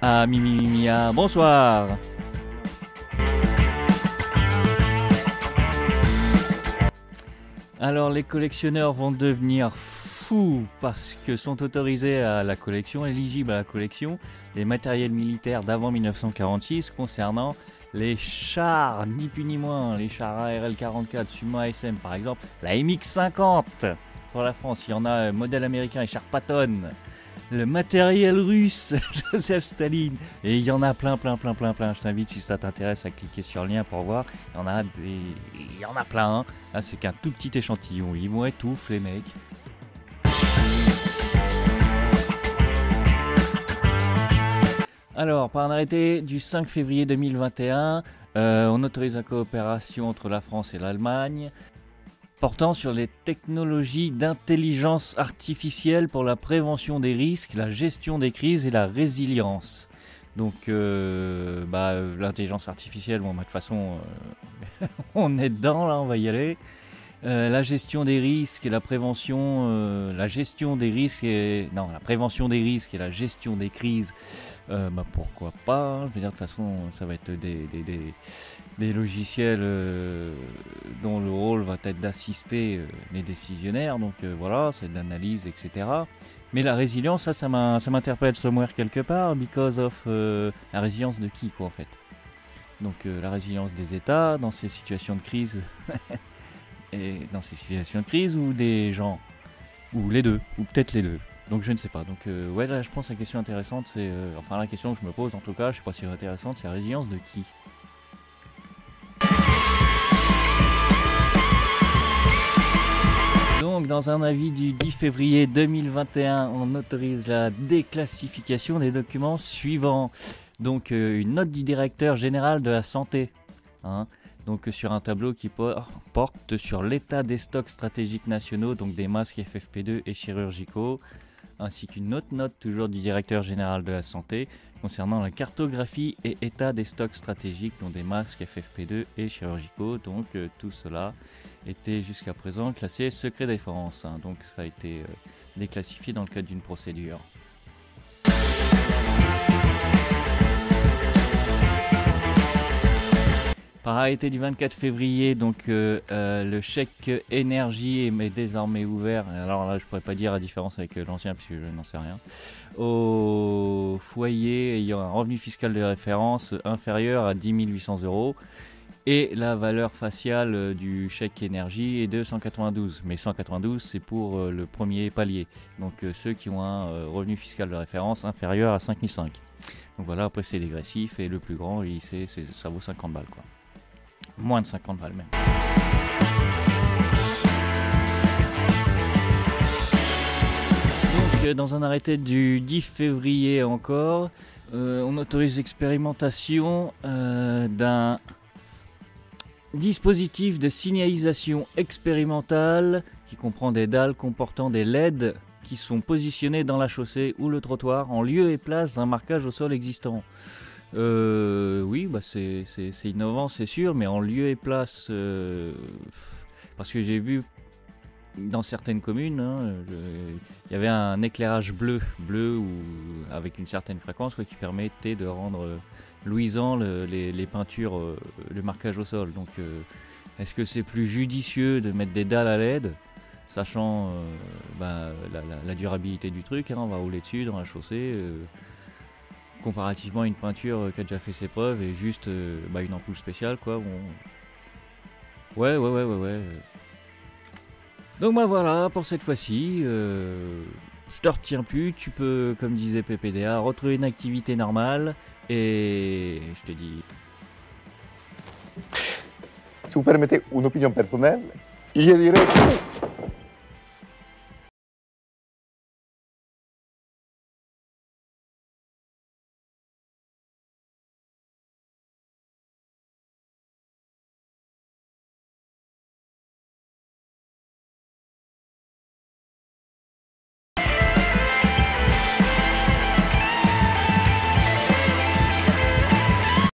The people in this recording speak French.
Ah, Mimimia, bonsoir. Alors les collectionneurs vont devenir fous parce que sont autorisés à la collection, éligibles à la collection, les matériels militaires d'avant 1946 concernant les chars, ni plus ni moins, les chars ARL-44, Suma SM par exemple, la MX-50 pour la France, il y en a modèle américain, les chars Patton, le matériel russe, Joseph Staline, et il y en a plein. Je t'invite, si ça t'intéresse, à cliquer sur le lien pour voir. Il y en a plein. Hein. Là, c'est qu'un tout petit échantillon. Ils vont étouffer, les mecs. Alors, par un arrêté du 5 février 2021, on autorise la coopération entre la France et l'Allemagne portant sur les technologies d'intelligence artificielle pour la prévention des risques, la gestion des crises et la résilience. Donc, l'intelligence artificielle, bon, de toute façon, on est dedans, là, on va y aller. La gestion des risques et la prévention, la prévention des risques et la gestion des crises, pourquoi pas, hein. Je veux dire, de toute façon, ça va être des logiciels dont le rôle va être d'assister les décisionnaires, donc voilà, c'est de l'analyse, etc. Mais la résilience, ça m'interpelle somewhere quelque part, because of la résilience de qui, quoi, en fait. Donc la résilience des États dans ces situations de crise, et dans ces situations de crise, ou des gens, ou les deux, ou peut-être les deux. Donc je ne sais pas. Donc ouais, là je pense que la question intéressante, c'est la question que je me pose en tout cas, je sais pas si elle est intéressante, c'est la résilience de qui? Donc dans un avis du 10 février 2021, on autorise la déclassification des documents suivants. Donc une note du directeur général de la santé, hein, donc sur un tableau qui porte sur l'état des stocks stratégiques nationaux, donc des masques FFP2 et chirurgicaux, ainsi qu'une autre note toujours du directeur général de la santé concernant la cartographie et état des stocks stratégiques, dont des masques FFP2 et chirurgicaux. Donc tout cela était jusqu'à présent classé secret défense, hein, donc ça a été déclassifié dans le cadre d'une procédure. Par arrêté du 24 février, donc le chèque énergie est désormais ouvert. Alors là, je pourrais pas dire la différence avec l'ancien puisque je n'en sais rien. Au foyer ayant un revenu fiscal de référence inférieur à 10 800 €. Et la valeur faciale du chèque énergie est de 192. Mais 192, c'est pour le premier palier. Donc ceux qui ont un revenu fiscal de référence inférieur à 5005. Donc voilà, après c'est dégressif et le plus grand, ça vaut 50 balles, quoi. Moins de 50 balles même. Donc dans un arrêté du 10 février encore, on autorise l'expérimentation d'un dispositif de signalisation expérimentale qui comprend des dalles comportant des LED qui sont positionnés dans la chaussée ou le trottoir en lieu et place d'un marquage au sol existant. Oui, c'est innovant, c'est sûr, mais en lieu et place, parce que j'ai vu dans certaines communes, hein, il y avait un éclairage bleu ou avec une certaine fréquence, qui permettait de rendre luisant les peintures, le marquage au sol. Donc, est-ce que c'est plus judicieux de mettre des dalles à LED, sachant la durabilité du truc, hein, on va rouler dessus dans la chaussée, comparativement à une peinture qui a déjà fait ses preuves et juste une ampoule spéciale, quoi. Bon. Ouais. Donc voilà, pour cette fois-ci, je te retiens plus, tu peux, comme disait PPDA, retrouver une activité normale et je te dis... Si vous permettez une opinion personnelle, je dirais...